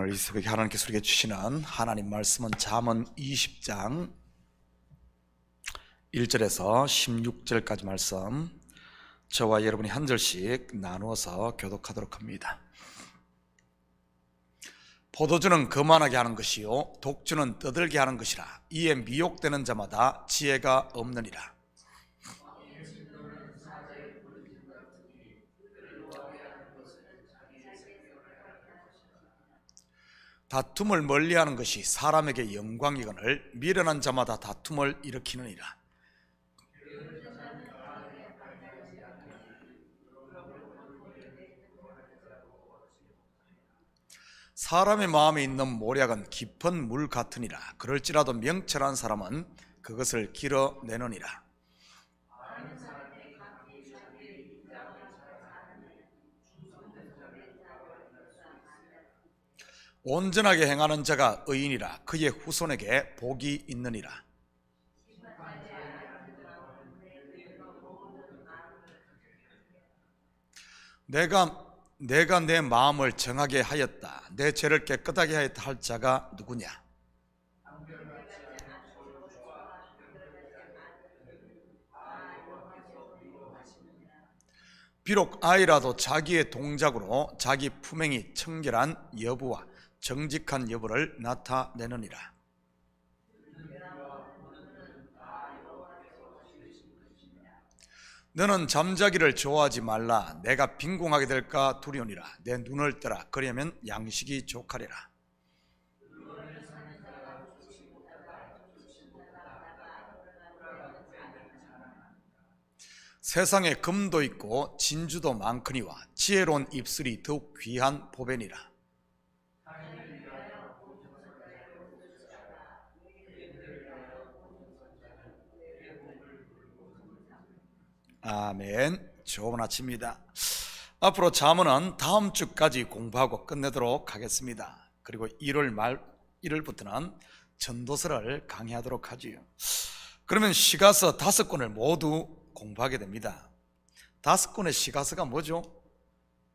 오늘 이 새벽에 하나님께서 우리에게 주시는 하나님 말씀은 잠언 20장 1절에서 16절까지 말씀, 저와 여러분이 한 절씩 나누어서 교독하도록 합니다. 포도주는 거만하게 하는 것이요 독주는 떠들게 하는 것이라. 이에 미혹되는 자마다 지혜가 없느니라. 다툼을 멀리하는 것이 사람에게 영광이거늘 미련한 자마다 다툼을 일으키느니라. 사람의 마음에 있는 모략은 깊은 물 같으니라. 그럴지라도 명철한 사람은 그것을 길어내느니라. 온전하게 행하는 자가 의인이라. 그의 후손에게 복이 있느니라. 내가 내 마음을 정하게 하였다, 내 죄를 깨끗하게 하였다 할 자가 누구냐? 비록 아이라도 자기의 동작으로 자기 품행이 청결한 여부와 정직한 여부를 나타내느니라. 너는 잠자기를 좋아하지 말라. 내가 빈궁하게 될까 두려우니라. 내 눈을 떠라. 그러면 양식이 족하리라. 세상에 금도 있고 진주도 많거니와 지혜로운 입술이 더욱 귀한 보배니라. 아멘. 좋은 아침입니다. 앞으로 잠언은 다음 주까지 공부하고 끝내도록 하겠습니다. 그리고 1월부터는 전도서를 강의하도록 하지요. 그러면 시가서 5권을 모두 공부하게 됩니다. 5권의 시가서가 뭐죠?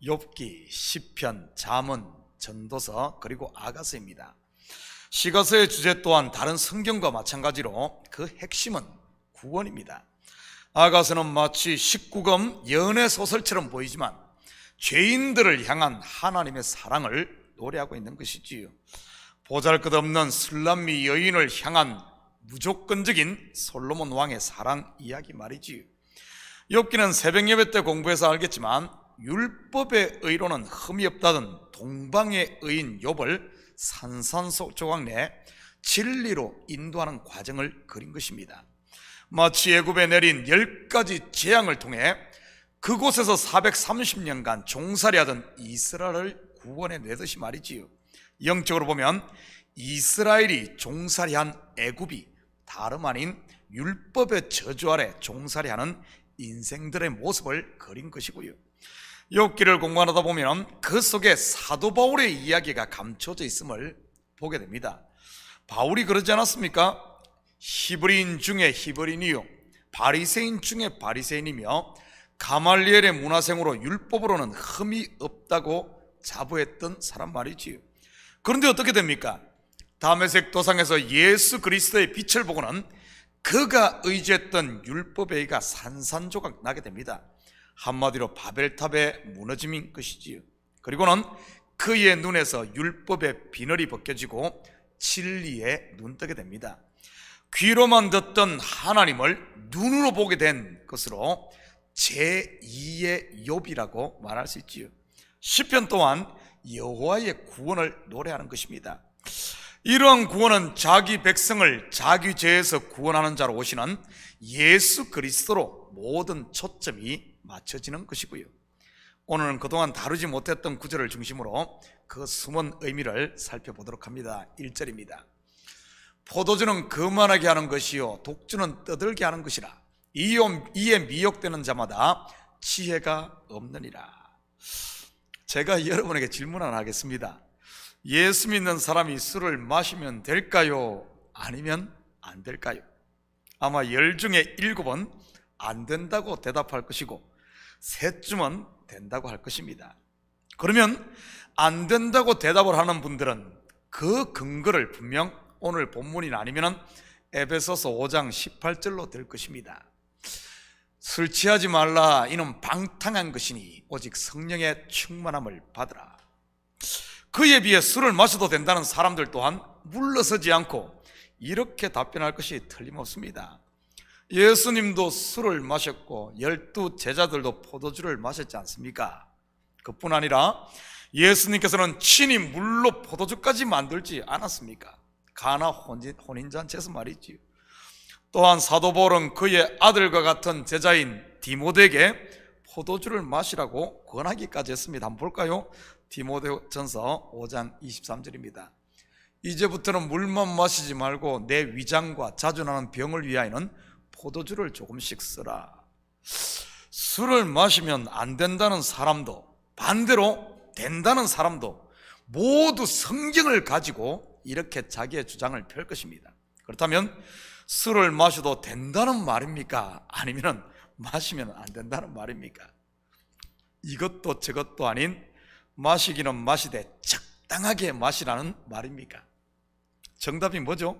욥기, 시편, 잠언, 전도서, 그리고 아가서입니다. 시가서의 주제 또한 다른 성경과 마찬가지로 그 핵심은 구원입니다. 아가서는 마치 19금 연애소설처럼 보이지만 죄인들을 향한 하나님의 사랑을 노래하고 있는 것이지요. 보잘것없는 술람미 여인을 향한 무조건적인 솔로몬 왕의 사랑 이야기 말이지요. 욥기는 새벽 예배 때 공부해서 알겠지만 율법의 의로는 흠이 없다던 동방의 의인 욥을 산산조각 내 진리로 인도하는 과정을 그린 것입니다. 마치 애굽에 내린 10가지 재앙을 통해 그곳에서 430년간 종살이하던 이스라엘을 구원해내듯이 말이지요. 영적으로 보면 이스라엘이 종살이한 애굽이 다름 아닌 율법의 저주 아래 종살이하는 인생들의 모습을 그린 것이고요. 욥기를 공부하다 보면 그 속에 사도 바울의 이야기가 감춰져 있음을 보게 됩니다. 바울이 그러지 않았습니까? 히브리인 중에 히브리인이요 바리새인 중에 바리새인이며 가말리엘의 문화생으로 율법으로는 흠이 없다고 자부했던 사람 말이지요. 그런데 어떻게 됩니까? 다메섹 도상에서 예수 그리스도의 빛을 보고는 그가 의지했던 율법의 의가 산산조각 나게 됩니다. 한마디로 바벨탑의 무너짐인 것이지요. 그리고는 그의 눈에서 율법의 비늘이 벗겨지고 진리에 눈뜨게 됩니다. 귀로만 듣던 하나님을 눈으로 보게 된 것으로 제2의 욥이라고 말할 수 있지요. 시편 또한 여호와의 구원을 노래하는 것입니다. 이러한 구원은 자기 백성을 자기 죄에서 구원하는 자로 오시는 예수 그리스도로 모든 초점이 맞춰지는 것이고요. 오늘은 그동안 다루지 못했던 구절을 중심으로 그 숨은 의미를 살펴보도록 합니다. 1절입니다. 포도주는 거만하게 하는 것이요 독주는 떠들게 하는 것이라. 이에 미혹되는 자마다 지혜가 없느니라. 제가 여러분에게 질문 하나 하겠습니다. 예수 믿는 사람이 술을 마시면 될까요? 아니면 안 될까요? 아마 10 중에 7은 안 된다고 대답할 것이고 3쯤은 된다고 할 것입니다. 그러면 안 된다고 대답을 하는 분들은 그 근거를 분명 오늘 본문이 아니면 에베소서 5장 18절로 될 것입니다. 술 취하지 말라, 이는 방탕한 것이니 오직 성령의 충만함을 받으라. 그에 비해 술을 마셔도 된다는 사람들 또한 물러서지 않고 이렇게 답변할 것이 틀림없습니다. 예수님도 술을 마셨고 12 제자들도 포도주를 마셨지 않습니까? 그뿐 아니라 예수님께서는 친히 물로 포도주까지 만들지 않았습니까? 가나 혼인잔치에서 말이지요. 또한 사도 바울은 그의 아들과 같은 제자인 디모데에게 포도주를 마시라고 권하기까지 했습니다. 한번 볼까요? 디모데전서 5장 23절입니다. 이제부터는 물만 마시지 말고 내 위장과 자주 나는 병을 위하여는 포도주를 조금씩 쓰라. 술을 마시면 안 된다는 사람도 반대로 된다는 사람도 모두 성경을 가지고 이렇게 자기의 주장을 펼 것입니다. 그렇다면 술을 마셔도 된다는 말입니까? 아니면 마시면 안 된다는 말입니까? 이것도 저것도 아닌 마시기는 마시되 적당하게 마시라는 말입니까? 정답이 뭐죠?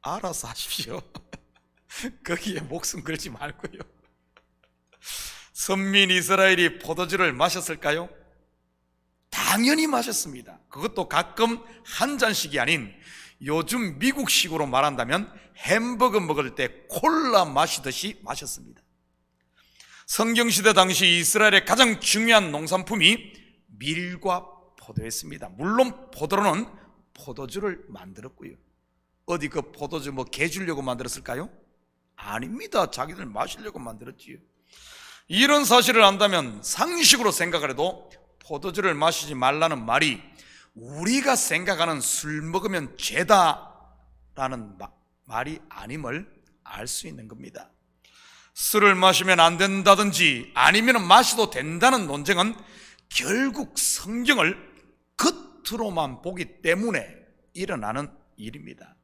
알아서 하십시오. 거기에 목숨 걸지 말고요. 선민 이스라엘이 포도주를 마셨을까요? 당연히 마셨습니다. 그것도 가끔 한 잔씩이 아닌 요즘 미국식으로 말한다면 햄버거 먹을 때 콜라 마시듯이 마셨습니다. 성경시대 당시 이스라엘의 가장 중요한 농산품이 밀과 포도였습니다. 물론 포도로는 포도주를 만들었고요. 어디 그 포도주 개 주려고 만들었을까요? 아닙니다. 자기들 마시려고 만들었지요. 이런 사실을 안다면 상식으로 생각을 해도 포도주를 마시지 말라는 말이 우리가 생각하는 술 먹으면 죄다라는 말이 아님을 알 수 있는 겁니다. 술을 마시면 안 된다든지 아니면 마셔도 된다는 논쟁은 결국 성경을 겉으로만 보기 때문에 일어나는 일입니다.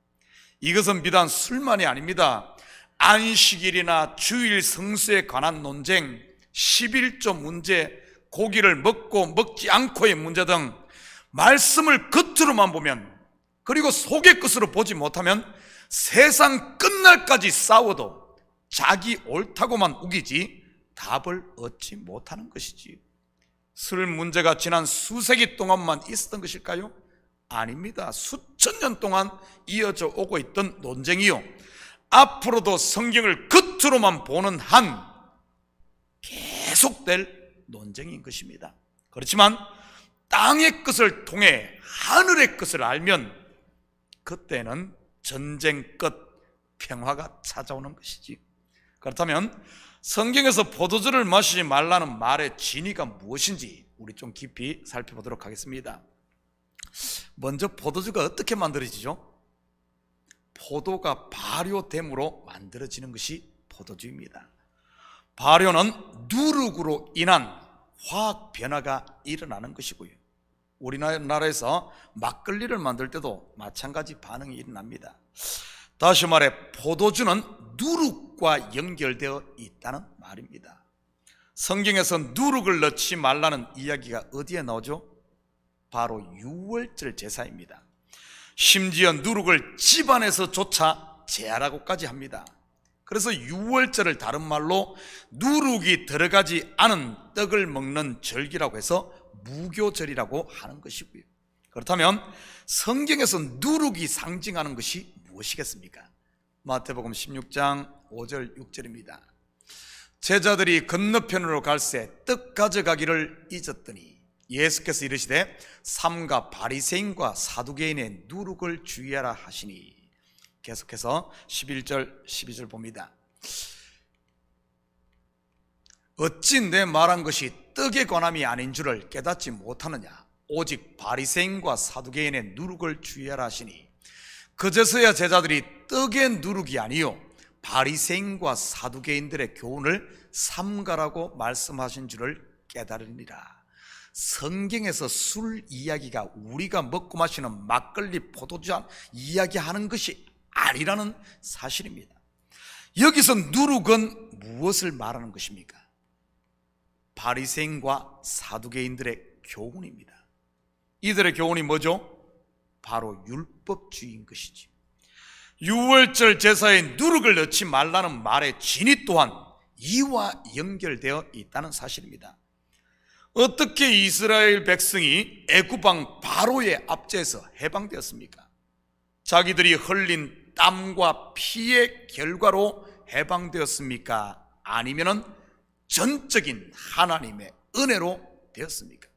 이것은 비단 술만이 아닙니다. 안식일이나 주일 성수에 관한 논쟁, 11조 문제, 고기를 먹고 먹지 않고의 문제 등 말씀을 겉으로만 보면, 그리고 속의 것으로 보지 못하면 세상 끝날까지 싸워도 자기 옳다고만 우기지 답을 얻지 못하는 것이지. 술 문제가 지난 수세기 동안만 있었던 것일까요? 아닙니다. 수천 년 동안 이어져 오고 있던 논쟁이요, 앞으로도 성경을 겉으로만 보는 한 계속될 논쟁인 것입니다. 그렇지만 땅의 것을 통해 하늘의 것을 알면 그때는 전쟁 끝 평화가 찾아오는 것이지. 그렇다면 성경에서 포도주를 마시지 말라는 말의 진위가 무엇인지 우리 좀 깊이 살펴보도록 하겠습니다. 먼저 포도주가 어떻게 만들어지죠? 포도가 발효됨으로 만들어지는 것이 포도주입니다. 발효는 누룩으로 인한 화학 변화가 일어나는 것이고요, 우리나라에서 막걸리를 만들 때도 마찬가지 반응이 일어납니다. 다시 말해 포도주는 누룩과 연결되어 있다는 말입니다. 성경에서 누룩을 넣지 말라는 이야기가 어디에 나오죠? 바로 유월절 제사입니다. 심지어 누룩을 집안에서조차 제하라고까지 합니다. 그래서 유월절을 다른 말로 누룩이 들어가지 않은 떡을 먹는 절기라고 해서 무교절이라고 하는 것이고요. 그렇다면 성경에서 누룩이 상징하는 것이 무엇이겠습니까? 마태복음 16장 5절 6절입니다. 제자들이 건너편으로 갈새 떡 가져가기를 잊었더니 예수께서 이르시되 삼가 바리새인과 사두개인의 누룩을 주의하라 하시니. 계속해서 11절 12절 봅니다. 어찌 내 말한 것이 떡에 관함이 아닌 줄을 깨닫지 못하느냐? 오직 바리새인과 사두개인의 누룩을 주의하라 하시니. 그제서야 제자들이 떡의 누룩이 아니요 바리새인과 사두개인들의 교훈을 삼가라고 말씀하신 줄을 깨달으니라. 성경에서 술 이야기가 우리가 먹고 마시는 막걸리, 포도주 이야기하는 것이 아니라는 사실입니다. 여기서 누룩은 무엇을 말하는 것입니까? 바리새인과 사두개인들의 교훈입니다. 이들의 교훈이 뭐죠? 바로 율법주의인 것이지. 유월절 제사에 누룩을 넣지 말라는 말의 진위 또한 이와 연결되어 있다는 사실입니다. 어떻게 이스라엘 백성이 애굽왕 바로의 압제에서 해방되었습니까? 자기들이 흘린 땀과 피의 결과로 해방되었습니까? 아니면은 전적인 하나님의 은혜로 되었습니까?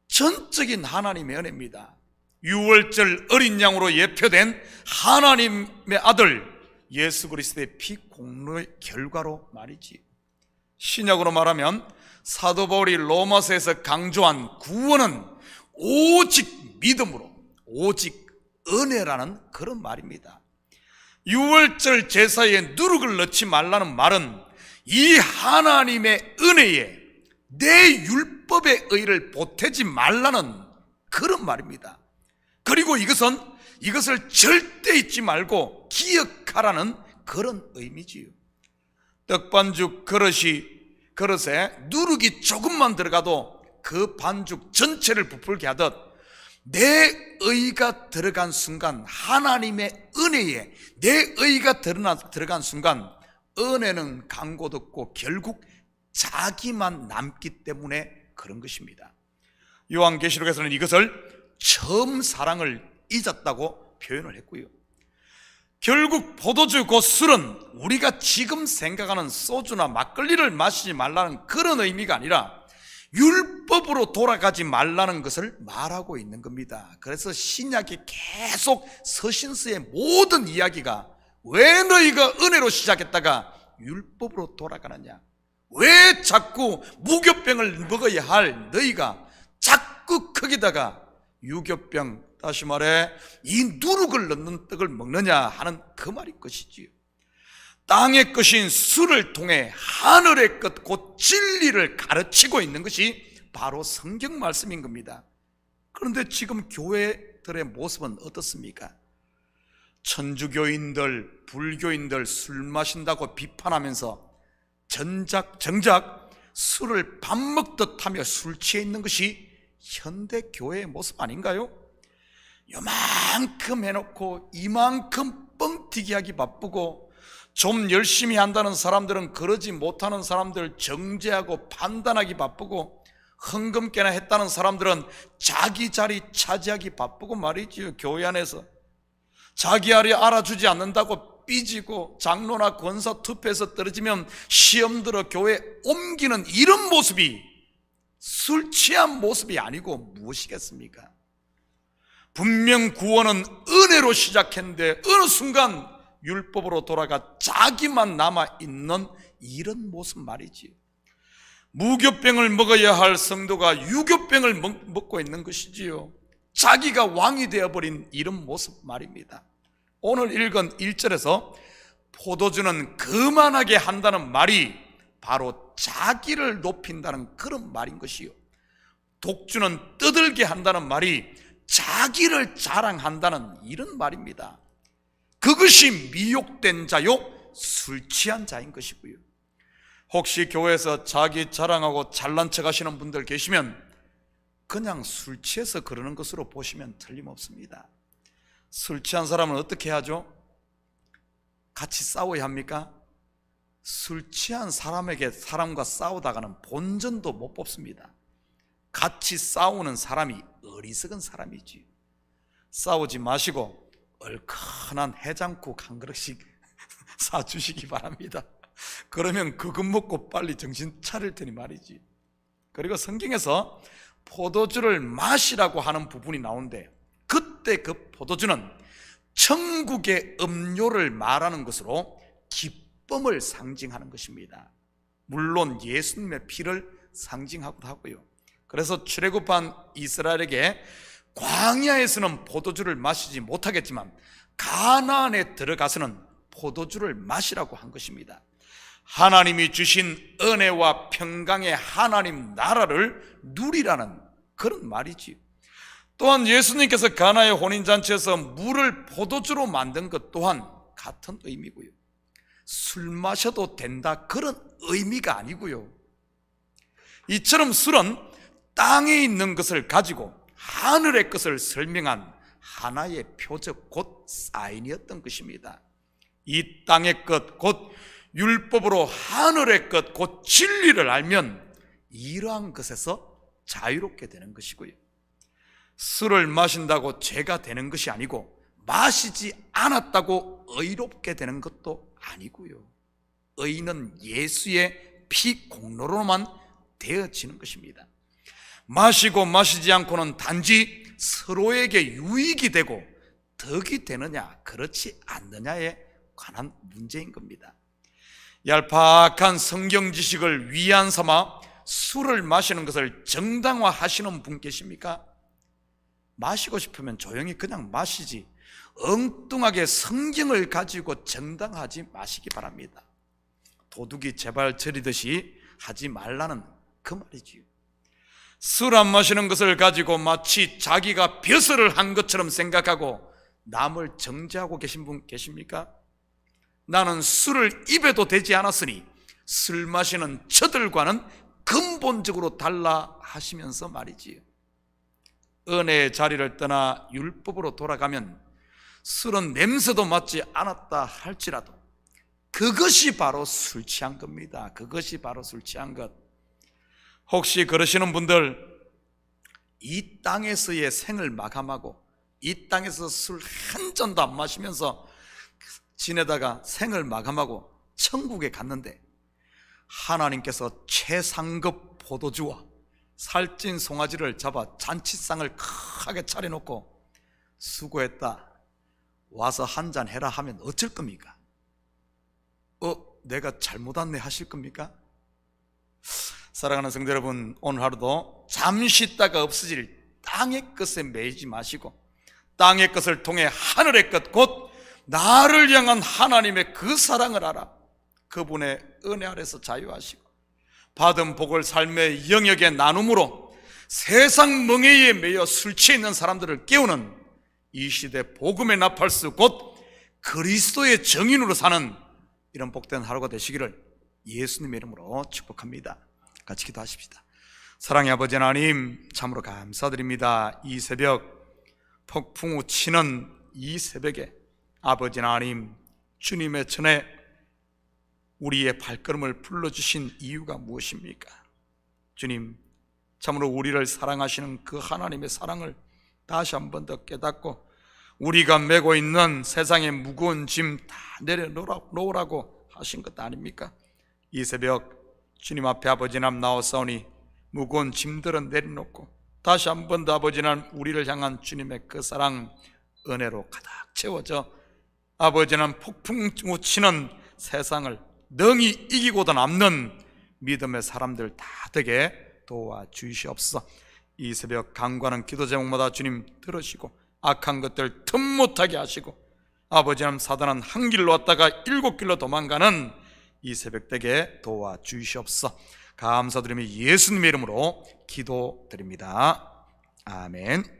전적인 하나님의 은혜입니다. 유월절 어린 양으로 예표된 하나님의 아들 예수 그리스도의 피 공로의 결과로 말이지. 신약으로 말하면 사도 바울이 로마서에서 강조한 구원은 오직 믿음으로, 오직 은혜라는 그런 말입니다. 유월절 제사에 누룩을 넣지 말라는 말은 이 하나님의 은혜에 내 율법의 의를 보태지 말라는 그런 말입니다. 그리고 이것을 절대 잊지 말고 기억하라는 그런 의미지요. 떡반죽 그릇에 누룩이 조금만 들어가도 그 반죽 전체를 부풀게 하듯 내 의가 들어간 순간, 하나님의 은혜에 내 의가 들어간 순간 은혜는 강고듣고 결국 자기만 남기 때문에 그런 것입니다. 요한계시록에서는 이것을 처음 사랑을 잊었다고 표현을 했고요. 결국 포도주 곧 술은 우리가 지금 생각하는 소주나 막걸리를 마시지 말라는 그런 의미가 아니라 율법으로 돌아가지 말라는 것을 말하고 있는 겁니다. 그래서 신약이 계속 서신서의 모든 이야기가 왜 너희가 은혜로 시작했다가 율법으로 돌아가느냐, 왜 자꾸 무교병을 먹어야 할 너희가 자꾸 거기다가 유교병, 다시 말해 이 누룩을 넣는 떡을 먹느냐 하는 그 말인 것이지요. 땅의 것인 술을 통해 하늘의 것 곧 진리를 가르치고 있는 것이 바로 성경 말씀인 겁니다. 그런데 지금 교회들의 모습은 어떻습니까? 천주교인들, 불교인들 술 마신다고 비판하면서 정작 술을 밥 먹듯 하며 술 취해 있는 것이 현대 교회의 모습 아닌가요? 요만큼 해놓고 이만큼 뻥튀기 하기 바쁘고, 좀 열심히 한다는 사람들은 그러지 못하는 사람들 정죄하고 판단하기 바쁘고, 헌금깨나 했다는 사람들은 자기 자리 차지하기 바쁘고 말이지요. 교회 안에서 자기 아리 알아주지 않는다고 삐지고, 장로나 권사 투표에서 떨어지면 시험 들어 교회 옮기는 이런 모습이 술 취한 모습이 아니고 무엇이겠습니까? 분명 구원은 은혜로 시작했는데 어느 순간 율법으로 돌아가 자기만 남아있는 이런 모습 말이지. 무교병을 먹어야 할 성도가 유교병을 먹고 있는 것이지요. 자기가 왕이 되어버린 이런 모습 말입니다. 오늘 읽은 1절에서 포도주는 그만하게 한다는 말이 바로 자기를 높인다는 그런 말인 것이요, 독주는 떠들게 한다는 말이 자기를 자랑한다는 이런 말입니다. 그것이 미혹된 자요 술 취한 자인 것이고요. 혹시 교회에서 자기 자랑하고 잘난 척 하시는 분들 계시면 그냥 술 취해서 그러는 것으로 보시면 틀림없습니다. 술 취한 사람은 어떻게 하죠? 같이 싸워야 합니까? 술 취한 사람과 싸우다가는 본전도 못 뽑습니다. 같이 싸우는 사람이 어리석은 사람이지. 싸우지 마시고 얼큰한 해장국 한 그릇씩 사주시기 바랍니다. 그러면 그것 먹고 빨리 정신 차릴 테니 말이지. 그리고 성경에서 포도주를 마시라고 하는 부분이 나오는데, 그때 그 포도주는 천국의 음료를 말하는 것으로 기쁨을 상징하는 것입니다. 물론 예수님의 피를 상징하기도 하고요. 그래서 출애굽한 이스라엘에게 광야에서는 포도주를 마시지 못하겠지만 가나안에 들어가서는 포도주를 마시라고 한 것입니다. 하나님이 주신 은혜와 평강의 하나님 나라를 누리라는 그런 말이지요. 또한 예수님께서 가나의 혼인잔치에서 물을 포도주로 만든 것 또한 같은 의미고요. 술 마셔도 된다 그런 의미가 아니고요. 이처럼 술은 땅에 있는 것을 가지고 하늘의 것을 설명한 하나의 표적, 곧 사인이었던 것입니다. 이 땅의 것, 곧 율법으로 하늘의 것, 곧 진리를 알면 이러한 것에서 자유롭게 되는 것이고요, 술을 마신다고 죄가 되는 것이 아니고 마시지 않았다고 의롭게 되는 것도 아니고요, 의는 예수의 피 공로로만 되어지는 것입니다. 마시고 마시지 않고는 단지 서로에게 유익이 되고 덕이 되느냐 그렇지 않느냐에 관한 문제인 겁니다. 얄팍한 성경 지식을 위안 삼아 술을 마시는 것을 정당화하시는 분 계십니까? 마시고 싶으면 조용히 그냥 마시지 엉뚱하게 성경을 가지고 정당하지 마시기 바랍니다. 도둑이 제발 저리듯이 하지 말라는 그 말이지요. 술 안 마시는 것을 가지고 마치 자기가 벼슬을 한 것처럼 생각하고 남을 정죄하고 계신 분 계십니까? 나는 술을 입에도 대지 않았으니 술 마시는 저들과는 근본적으로 달라 하시면서 말이지요, 은혜의 자리를 떠나 율법으로 돌아가면 술은 냄새도 맡지 않았다 할지라도 그것이 바로 술 취한 겁니다. 그것이 바로 술 취한 것. 혹시 그러시는 분들, 이 땅에서의 생을 마감하고 이 땅에서 술 한 잔도 안 마시면서 지내다가 생을 마감하고 천국에 갔는데 하나님께서 최상급 포도주와 살찐 송아지를 잡아 잔치상을 크게 차려놓고 수고했다, 와서 한 잔 해라 하면 어쩔 겁니까? 내가 잘못 왔네 하실 겁니까? 사랑하는 성도 여러분, 오늘 하루도 잠시 있다가 없어질 땅의 것에 매이지 마시고 땅의 것을 통해 하늘의 것, 곧 나를 향한 하나님의 그 사랑을 알아 그분의 은혜 아래서 자유하시고 받은 복을 삶의 영역의 나눔으로 세상 멍에에 매여 술 취해 있는 사람들을 깨우는 이 시대 복음의 나팔수, 곧 그리스도의 정인으로 사는 이런 복된 하루가 되시기를 예수님의 이름으로 축복합니다. 같이 기도하십시다. 사랑의 아버지 하나님, 참으로 감사드립니다. 이 새벽 폭풍우 치는 이 새벽에 아버지 하나님, 주님의 전에 우리의 발걸음을 불러주신 이유가 무엇입니까? 주님, 참으로 우리를 사랑하시는 그 하나님의 사랑을 다시 한 번 더 깨닫고 우리가 메고 있는 세상의 무거운 짐 다 내려놓으라고 하신 것 아닙니까? 이 새벽 주님 앞에 아버지 하나님 나와싸우니 무거운 짐들은 내려놓고 다시 한 번 더 아버지 하나님 우리를 향한 주님의 그 사랑 은혜로 가득 채워져 아버지 하나님 폭풍 치는 세상을 능히 이기고도 남는 믿음의 사람들 다 되게 도와주시옵소서. 이 새벽 간구하는 기도 제목마다 주님 들으시고 악한 것들 틈 못하게 하시고 아버지 하나님 사단은 한 길로 왔다가 7길로 도망가는 이 새벽 되게 도와주시옵소서. 감사드리며 예수님의 이름으로 기도드립니다. 아멘.